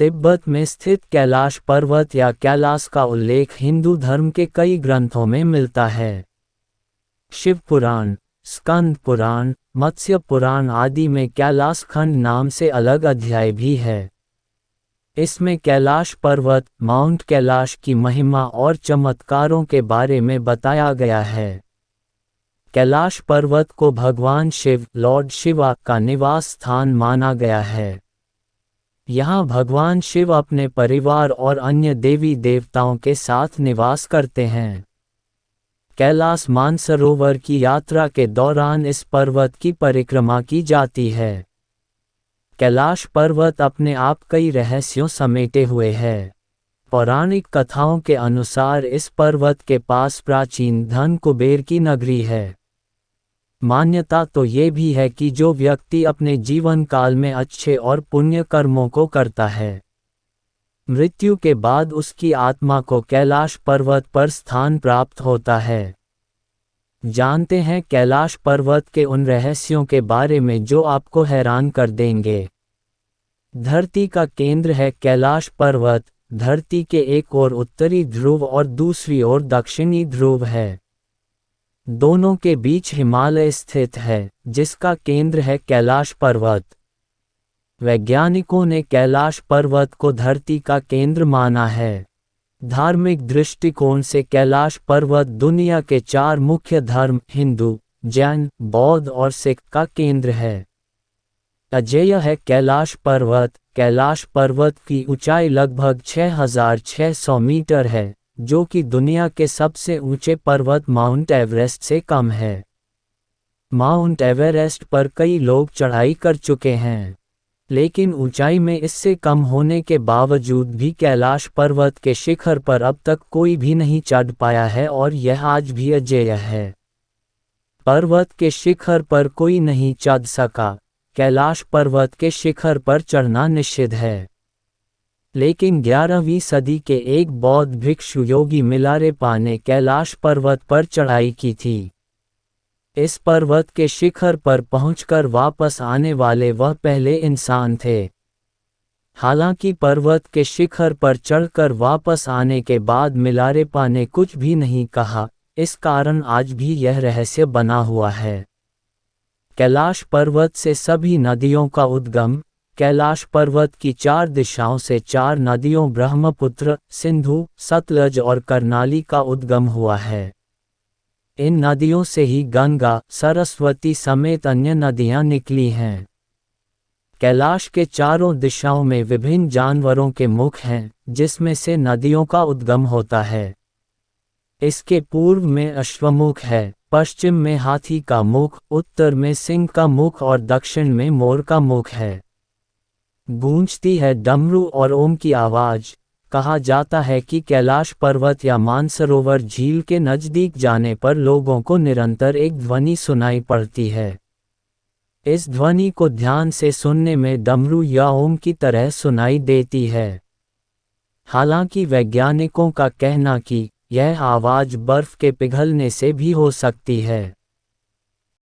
तिब्बत में स्थित कैलाश पर्वत या कैलाश का उल्लेख हिंदू धर्म के कई ग्रंथों में मिलता है। शिव पुराण, स्कंद पुराण, मत्स्य पुराण आदि में कैलाश खंड नाम से अलग अध्याय भी है। इसमें कैलाश पर्वत, माउंट कैलाश की महिमा और चमत्कारों के बारे में बताया गया है। कैलाश पर्वत को भगवान शिव, लॉर्ड शिवा का निवास स्थान माना गया है। यहाँ भगवान शिव अपने परिवार और अन्य देवी देवताओं के साथ निवास करते हैं। कैलाश मानसरोवर की यात्रा के दौरान इस पर्वत की परिक्रमा की जाती है। कैलाश पर्वत अपने आप कई रहस्यों समेटे हुए है। पौराणिक कथाओं के अनुसार इस पर्वत के पास प्राचीन धन कुबेर की नगरी है। मान्यता तो ये भी है कि जो व्यक्ति अपने जीवन काल में अच्छे और पुण्य कर्मों को करता है, मृत्यु के बाद उसकी आत्मा को कैलाश पर्वत पर स्थान प्राप्त होता है। जानते हैं कैलाश पर्वत के उन रहस्यों के बारे में जो आपको हैरान कर देंगे। धरती का केंद्र है कैलाश पर्वत। धरती के एक ओर उत्तरी ध्रुव और दूसरी ओर दक्षिणी ध्रुव है। दोनों के बीच हिमालय स्थित है, जिसका केंद्र है कैलाश पर्वत। वैज्ञानिकों ने कैलाश पर्वत को धरती का केंद्र माना है। धार्मिक दृष्टिकोण से कैलाश पर्वत दुनिया के 4 मुख्य धर्म हिंदू, जैन, बौद्ध और सिख का केंद्र है। अजेय है कैलाश पर्वत। कैलाश पर्वत की ऊंचाई लगभग 6600 मीटर है, जो कि दुनिया के सबसे ऊंचे पर्वत माउंट एवरेस्ट से कम है। माउंट एवरेस्ट पर कई लोग चढ़ाई कर चुके हैं, लेकिन ऊंचाई में इससे कम होने के बावजूद भी कैलाश पर्वत के शिखर पर अब तक कोई भी नहीं चढ़ पाया है और यह आज भी अजेय है। पर्वत के शिखर पर कोई नहीं चढ़ सका। कैलाश पर्वत के शिखर पर चढ़ना निषिद्ध है। लेकिन 11वीं सदी के एक बौद्ध भिक्षु योगी मिलारेपा ने कैलाश पर्वत पर चढ़ाई की थी। इस पर्वत के शिखर पर पहुंचकर वापस आने वाले वह पहले इंसान थे। हालांकि पर्वत के शिखर पर चढ़कर वापस आने के बाद मिलारेपा ने कुछ भी नहीं कहा, इस कारण आज भी यह रहस्य बना हुआ है। कैलाश पर्वत से सभी नदियों का उद्गम। कैलाश पर्वत की 4 दिशाओं से 4 नदियों ब्रह्मपुत्र, सिंधु, सतलज और कर्नाली का उद्गम हुआ है। इन नदियों से ही गंगा, सरस्वती समेत अन्य नदियां निकली हैं। कैलाश के चारों दिशाओं में विभिन्न जानवरों के मुख हैं, जिसमें से नदियों का उद्गम होता है। इसके पूर्व में अश्वमुख है, पश्चिम में हाथी का मुख, उत्तर में सिंह का मुख और दक्षिण में मोर का मुख है। गूंजती है डमरू और ओम की आवाज। कहा जाता है कि कैलाश पर्वत या मानसरोवर झील के नजदीक जाने पर लोगों को निरंतर एक ध्वनि सुनाई पड़ती है। इस ध्वनि को ध्यान से सुनने में डमरू या ओम की तरह सुनाई देती है। हालांकि वैज्ञानिकों का कहना कि यह आवाज बर्फ के पिघलने से भी हो सकती है।